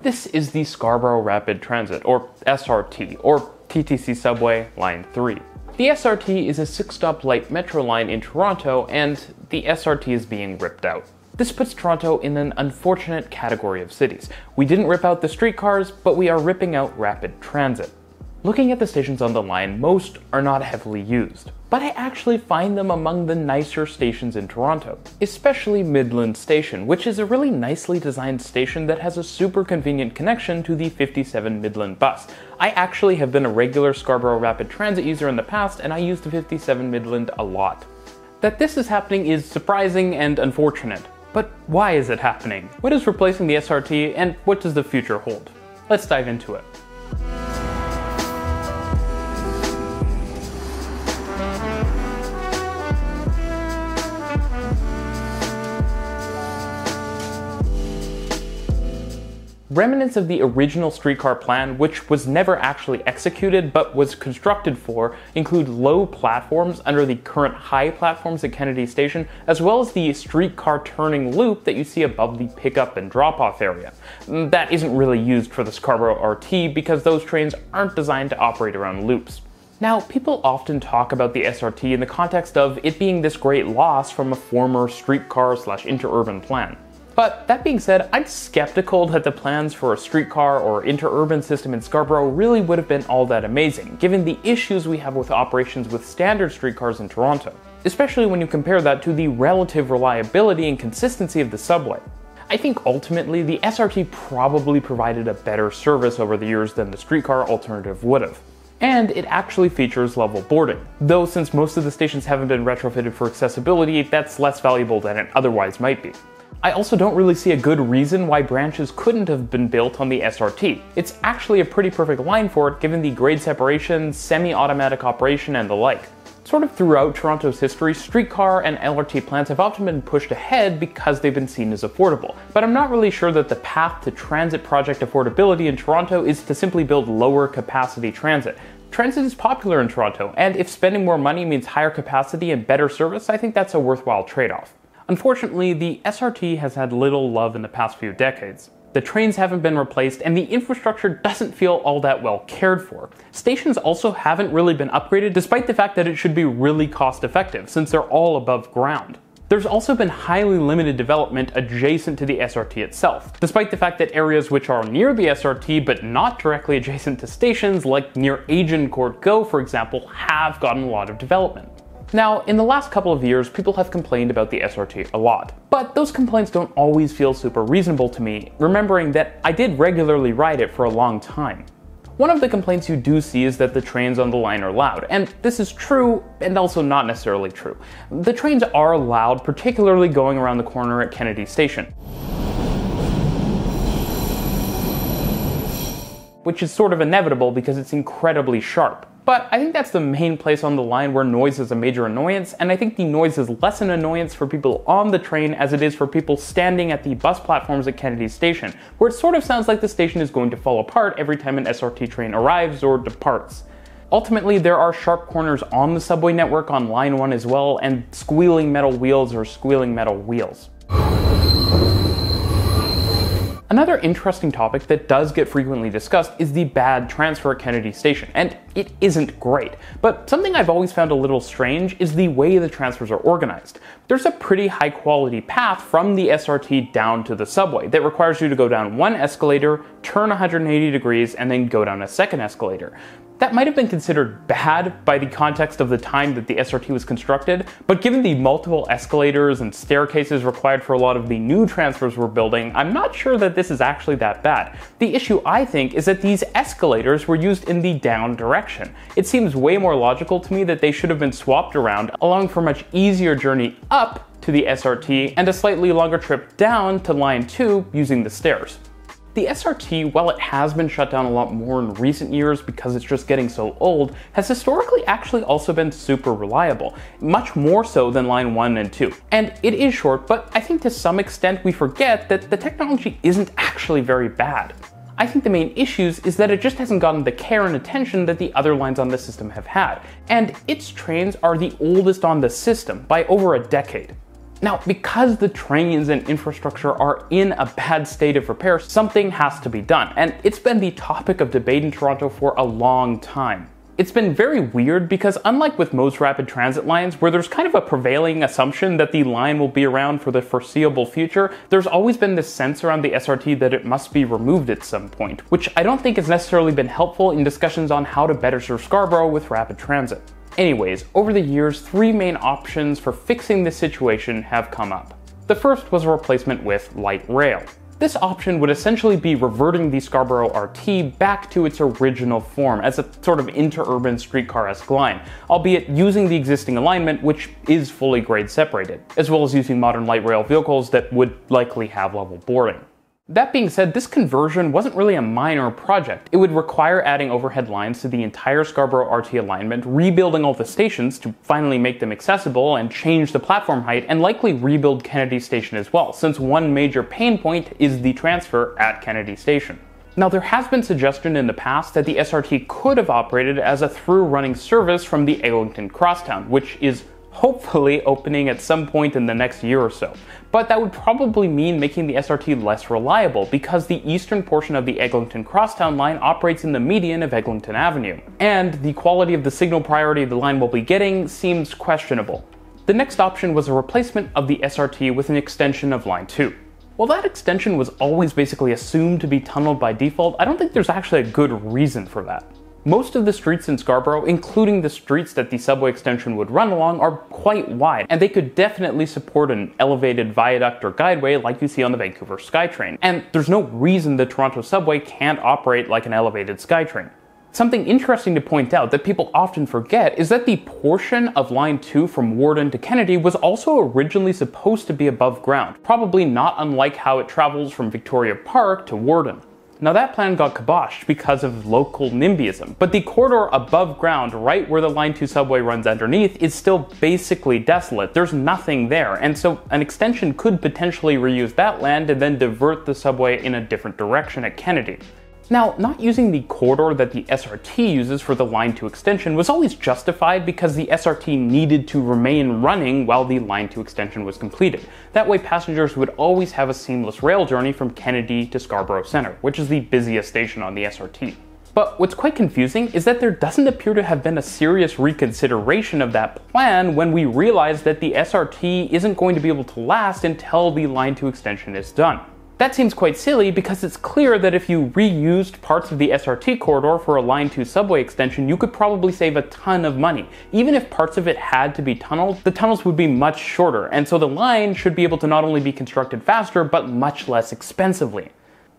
This is the Scarborough Rapid Transit, or SRT, or TTC Subway Line 3. The SRT is a 6-stop light metro line in Toronto, and the SRT is being ripped out. This puts Toronto in an unfortunate category of cities. We didn't rip out the streetcars, but we are ripping out rapid transit. Looking at the stations on the line, most are not heavily used, but I actually find them among the nicer stations in Toronto, especially Midland Station, which is a really nicely designed station that has a super convenient connection to the 57 Midland bus. I actually have been a regular Scarborough Rapid Transit user in the past, and I use the 57 Midland a lot. That this is happening is surprising and unfortunate. But why is it happening? What is replacing the SRT, and what does the future hold? Let's dive into it. Remnants of the original streetcar plan, which was never actually executed but was constructed for, include low platforms under the current high platforms at Kennedy Station, as well as the streetcar turning loop that you see above the pickup and drop-off area. That isn't really used for the Scarborough RT because those trains aren't designed to operate around loops. Now, people often talk about the SRT in the context of it being this great loss from a former streetcar/interurban plan. But that being said, I'm skeptical that the plans for a streetcar or interurban system in Scarborough really would have been all that amazing, given the issues we have with operations with standard streetcars in Toronto, especially when you compare that to the relative reliability and consistency of the subway. I think ultimately the SRT probably provided a better service over the years than the streetcar alternative would have. And it actually features level boarding, though since most of the stations haven't been retrofitted for accessibility, that's less valuable than it otherwise might be. I also don't really see a good reason why branches couldn't have been built on the SRT. It's actually a pretty perfect line for it given the grade separation, semi-automatic operation, and the like. Sort of throughout Toronto's history, streetcar and LRT plans have often been pushed ahead because they've been seen as affordable, but I'm not really sure that the path to transit project affordability in Toronto is to simply build lower capacity transit. Transit is popular in Toronto, and if spending more money means higher capacity and better service, I think that's a worthwhile trade-off. Unfortunately, the SRT has had little love in the past few decades. The trains haven't been replaced, and the infrastructure doesn't feel all that well cared for. Stations also haven't really been upgraded, despite the fact that it should be really cost-effective, since they're all above ground. There's also been highly limited development adjacent to the SRT itself, despite the fact that areas which are near the SRT but not directly adjacent to stations, like near Agincourt Go, for example, have gotten a lot of development. Now, in the last couple of years, people have complained about the SRT a lot, but those complaints don't always feel super reasonable to me, remembering that I did regularly ride it for a long time. One of the complaints you do see is that the trains on the line are loud, and this is true and also not necessarily true. The trains are loud, particularly going around the corner at Kennedy Station, which is sort of inevitable because it's incredibly sharp. But I think that's the main place on the line where noise is a major annoyance, and I think the noise is less an annoyance for people on the train as it is for people standing at the bus platforms at Kennedy Station, where it sort of sounds like the station is going to fall apart every time an SRT train arrives or departs. Ultimately, there are sharp corners on the subway network on Line 1 as well, and squealing metal wheels or squealing metal wheels. Another interesting topic that does get frequently discussed is the bad transfer at Kennedy Station, and it isn't great. But something I've always found a little strange is the way the transfers are organized. There's a pretty high quality path from the SRT down to the subway that requires you to go down one escalator, turn 180 degrees, and then go down a second escalator. That might have been considered bad by the context of the time that the SRT was constructed, but given the multiple escalators and staircases required for a lot of the new transfers we're building, I'm not sure that this is actually that bad. The issue, I think, is that these escalators were used in the down direction. It seems way more logical to me that they should have been swapped around, allowing for a much easier journey up to the SRT and a slightly longer trip down to Line 2 using the stairs. The SRT, while it has been shut down a lot more in recent years because it's just getting so old, has historically actually also been super reliable, much more so than Line 1 and 2. And it is short, but I think to some extent we forget that the technology isn't actually very bad. I think the main issues is that it just hasn't gotten the care and attention that the other lines on the system have had, and its trains are the oldest on the system by over a decade. Now, because the trains and infrastructure are in a bad state of repair, something has to be done, and it's been the topic of debate in Toronto for a long time. It's been very weird because unlike with most rapid transit lines, where there's kind of a prevailing assumption that the line will be around for the foreseeable future, there's always been this sense around the SRT that it must be removed at some point, which I don't think has necessarily been helpful in discussions on how to better serve Scarborough with rapid transit. Anyways, over the years, three main options for fixing this situation have come up. The first was a replacement with light rail. This option would essentially be reverting the Scarborough RT back to its original form as a sort of interurban streetcar-esque line, albeit using the existing alignment, which is fully grade separated, as well as using modern light rail vehicles that would likely have level boarding. That being said, this conversion wasn't really a minor project. It would require adding overhead lines to the entire Scarborough RT alignment, rebuilding all the stations to finally make them accessible and change the platform height, and likely rebuild Kennedy Station as well, since one major pain point is the transfer at Kennedy Station. Now, there has been suggestion in the past that the SRT could have operated as a through-running service from the Eglinton Crosstown, which is hopefully opening at some point in the next year or so. But that would probably mean making the SRT less reliable because the eastern portion of the Eglinton Crosstown line operates in the median of Eglinton Avenue, and the quality of the signal priority the line will be getting seems questionable. The next option was a replacement of the SRT with an extension of Line 2. While that extension was always basically assumed to be tunneled by default, I don't think there's actually a good reason for that. Most of the streets in Scarborough, including the streets that the subway extension would run along, are quite wide, and they could definitely support an elevated viaduct or guideway like you see on the Vancouver SkyTrain. And there's no reason the Toronto subway can't operate like an elevated SkyTrain. Something interesting to point out that people often forget is that the portion of Line 2 from Warden to Kennedy was also originally supposed to be above ground, probably not unlike how it travels from Victoria Park to Warden. Now that plan got kiboshed because of local NIMBYism, but the corridor above ground, right where the Line 2 subway runs underneath, is still basically desolate. There's nothing there, and so an extension could potentially reuse that land and then divert the subway in a different direction at Kennedy. Now, not using the corridor that the SRT uses for the Line 2 extension was always justified because the SRT needed to remain running while the Line 2 extension was completed. That way passengers would always have a seamless rail journey from Kennedy to Scarborough Centre, which is the busiest station on the SRT. But what's quite confusing is that there doesn't appear to have been a serious reconsideration of that plan when we realize that the SRT isn't going to be able to last until the Line 2 extension is done. That seems quite silly because it's clear that if you reused parts of the SRT corridor for a Line 2 subway extension, you could probably save a ton of money. Even if parts of it had to be tunneled, the tunnels would be much shorter, and so the line should be able to not only be constructed faster, but much less expensively.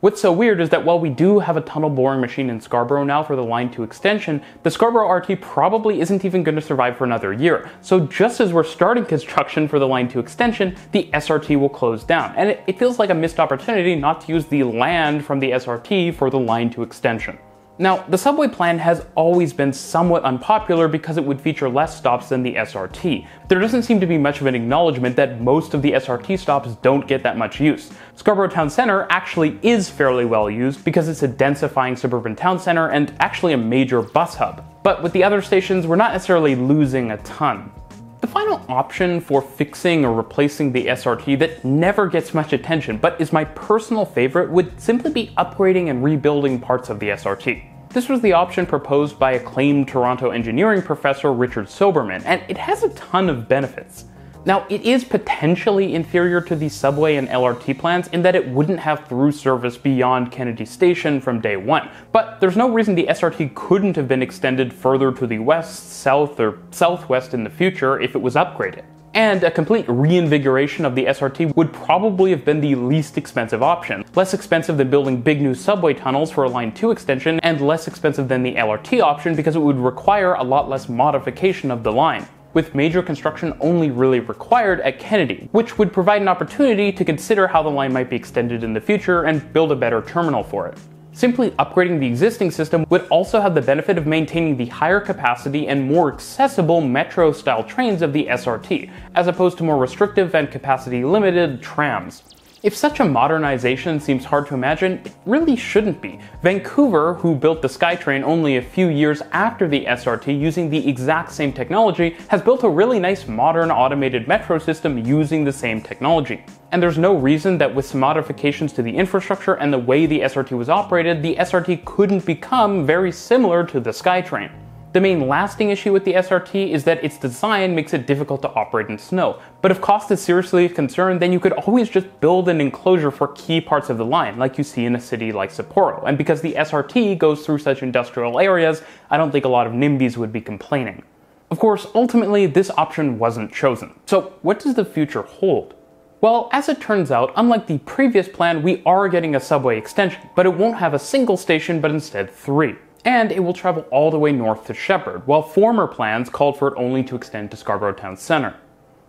What's so weird is that while we do have a tunnel boring machine in Scarborough now for the Line 2 extension, the Scarborough RT probably isn't even going to survive for another year. So just as we're starting construction for the Line 2 extension, the SRT will close down. And it feels like a missed opportunity not to use the land from the SRT for the Line 2 extension. Now, the subway plan has always been somewhat unpopular because it would feature less stops than the SRT. There doesn't seem to be much of an acknowledgement that most of the SRT stops don't get that much use. Scarborough Town Centre actually is fairly well used because it's a densifying suburban town centre and actually a major bus hub. But with the other stations, we're not necessarily losing a ton. The final option for fixing or replacing the SRT that never gets much attention, but is my personal favorite, would simply be upgrading and rebuilding parts of the SRT. This was the option proposed by acclaimed Toronto engineering professor Richard Soberman, and it has a ton of benefits. Now, it is potentially inferior to the subway and LRT plans in that it wouldn't have through service beyond Kennedy Station from day one, but there's no reason the SRT couldn't have been extended further to the west, south, or southwest in the future if it was upgraded. And a complete reinvigoration of the SRT would probably have been the least expensive option, less expensive than building big new subway tunnels for a Line 2 extension, and less expensive than the LRT option because it would require a lot less modification of the line, with major construction only really required at Kennedy, which would provide an opportunity to consider how the line might be extended in the future and build a better terminal for it. Simply upgrading the existing system would also have the benefit of maintaining the higher capacity and more accessible metro-style trains of the SRT, as opposed to more restrictive and capacity-limited trams. If such a modernization seems hard to imagine, it really shouldn't be. Vancouver, who built the SkyTrain only a few years after the SRT using the exact same technology, has built a really nice modern automated metro system using the same technology. And there's no reason that with some modifications to the infrastructure and the way the SRT was operated, the SRT couldn't become very similar to the SkyTrain. The main lasting issue with the SRT is that its design makes it difficult to operate in snow. But if cost is seriously a concern, then you could always just build an enclosure for key parts of the line, like you see in a city like Sapporo. And because the SRT goes through such industrial areas, I don't think a lot of NIMBYs would be complaining. Of course, ultimately, this option wasn't chosen. So what does the future hold? Well, as it turns out, unlike the previous plan, we are getting a subway extension, but it won't have a single station, but instead 3. And it will travel all the way north to Shepherd, while former plans called for it only to extend to Scarborough Town Centre.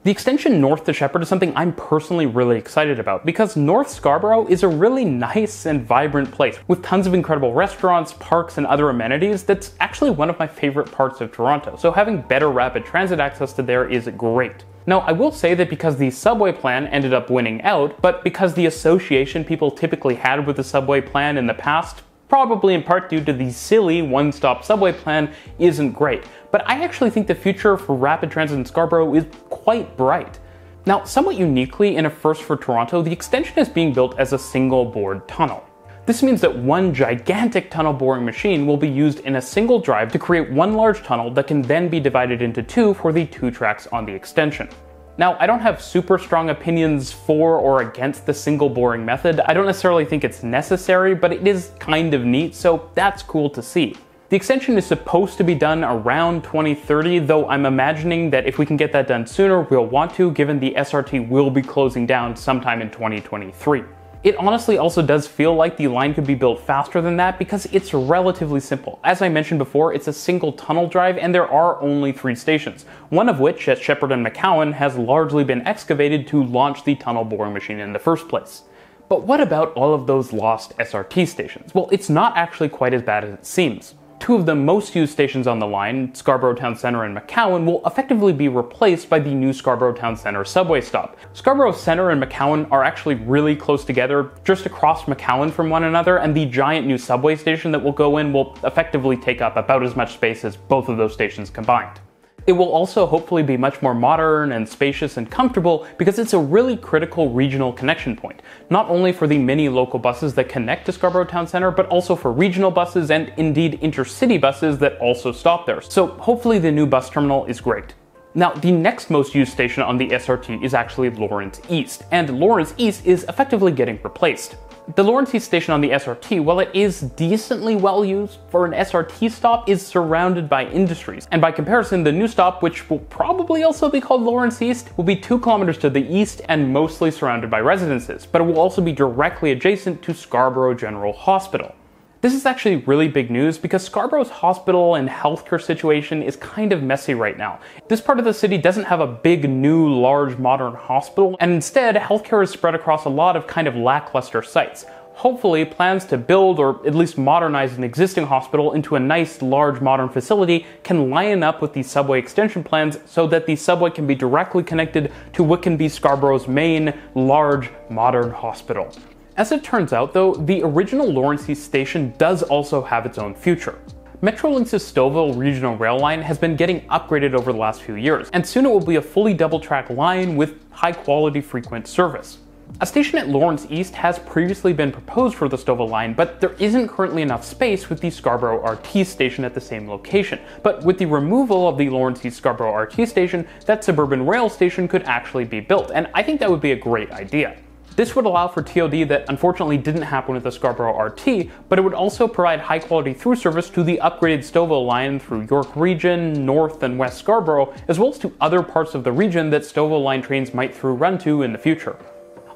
The extension north to Shepherd is something I'm personally really excited about, because North Scarborough is a really nice and vibrant place, with tons of incredible restaurants, parks, and other amenities that's actually one of my favorite parts of Toronto, so having better rapid transit access to there is great. Now, I will say that because the subway plan ended up winning out, but because the association people typically had with the subway plan in the past, probably in part due to the silly one-stop subway plan, isn't great. But I actually think the future for rapid transit in Scarborough is quite bright. Now, somewhat uniquely, in a first for Toronto, the extension is being built as a single bored tunnel. This means that one gigantic tunnel boring machine will be used in a single drive to create one large tunnel that can then be divided into 2 for the 2 tracks on the extension. Now, I don't have super strong opinions for or against the single boring method. I don't necessarily think it's necessary, but it is kind of neat, so that's cool to see. The extension is supposed to be done around 2030, though I'm imagining that if we can get that done sooner, we'll want to, given the SRT will be closing down sometime in 2023. It honestly also does feel like the line could be built faster than that because it's relatively simple. As I mentioned before, it's a single tunnel drive and there are only 3 stations, one of which at Shepherd and McCowan has largely been excavated to launch the tunnel boring machine in the first place. But what about all of those lost SRT stations? Well, it's not actually quite as bad as it seems. 2 of the most used stations on the line, Scarborough Town Centre and McCowan, will effectively be replaced by the new Scarborough Town Centre subway stop. Scarborough Centre and McCowan are actually really close together, just across McCowan from one another, and the giant new subway station that will go in will effectively take up about as much space as both of those stations combined. It will also hopefully be much more modern and spacious and comfortable because it's a really critical regional connection point, not only for the many local buses that connect to Scarborough Town Centre, but also for regional buses and indeed intercity buses that also stop there. So hopefully the new bus terminal is great. Now, the next most used station on the SRT is actually Lawrence East, and Lawrence East is effectively getting replaced. The Lawrence East station on the SRT, while it is decently well used for an SRT stop, is surrounded by industries. And by comparison, the new stop, which will probably also be called Lawrence East, will be 2 kilometers to the east and mostly surrounded by residences, but it will also be directly adjacent to Scarborough General Hospital. This is actually really big news because Scarborough's hospital and healthcare situation is kind of messy right now. This part of the city doesn't have a big, new, large, modern hospital, and instead, healthcare is spread across a lot of kind of lackluster sites. Hopefully, plans to build or at least modernize an existing hospital into a nice, large, modern facility can line up with the subway extension plans so that the subway can be directly connected to what can be Scarborough's main, large, modern hospital. As it turns out though, the original Lawrence East station does also have its own future. Metrolinx's Stouffville regional rail line has been getting upgraded over the last few years, and soon it will be a fully double-track line with high-quality frequent service. A station at Lawrence East has previously been proposed for the Stouffville line, but there isn't currently enough space with the Scarborough RT station at the same location. But with the removal of the Lawrence East Scarborough RT station, that suburban rail station could actually be built, and I think that would be a great idea. This would allow for TOD that unfortunately didn't happen with the Scarborough RT, but it would also provide high quality through service to the upgraded Stouffville line through York Region, North and West Scarborough, as well as to other parts of the region that Stouffville line trains might through run to in the future.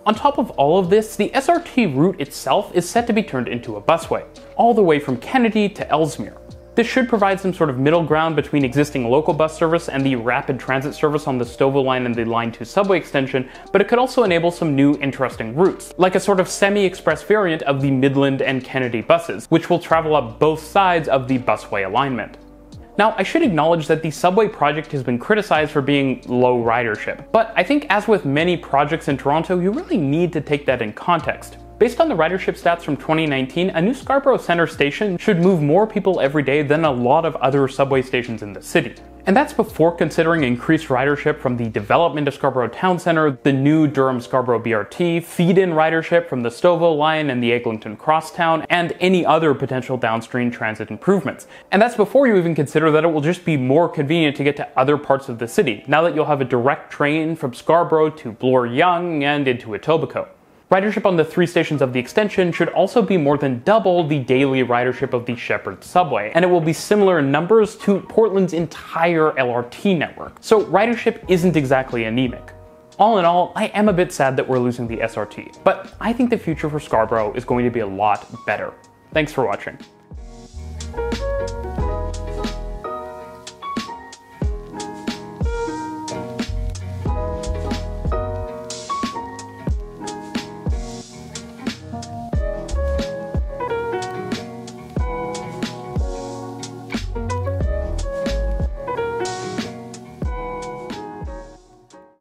On top of all of this, the SRT route itself is set to be turned into a busway, all the way from Kennedy to Ellesmere. This should provide some sort of middle ground between existing local bus service and the rapid transit service on the Stouffville line and the Line 2 subway extension, but it could also enable some new interesting routes, like a sort of semi-express variant of the Midland and Kennedy buses, which will travel up both sides of the busway alignment. Now, I should acknowledge that the subway project has been criticized for being low ridership, but I think as with many projects in Toronto, you really need to take that in context. Based on the ridership stats from 2019, a new Scarborough Centre station should move more people every day than a lot of other subway stations in the city. And that's before considering increased ridership from the development of Scarborough Town Centre, the new Durham-Scarborough BRT, feed-in ridership from the Stouffville line and the Eglinton Crosstown, and any other potential downstream transit improvements. And that's before you even consider that it will just be more convenient to get to other parts of the city, now that you'll have a direct train from Scarborough to Bloor-Yonge and into Etobicoke. Ridership on the 3 stations of the extension should also be more than double the daily ridership of the Sheppard subway, and it will be similar in numbers to Portland's entire LRT network. So ridership isn't exactly anemic. All in all, I am a bit sad that we're losing the SRT, but I think the future for Scarborough is going to be a lot better. Thanks for watching.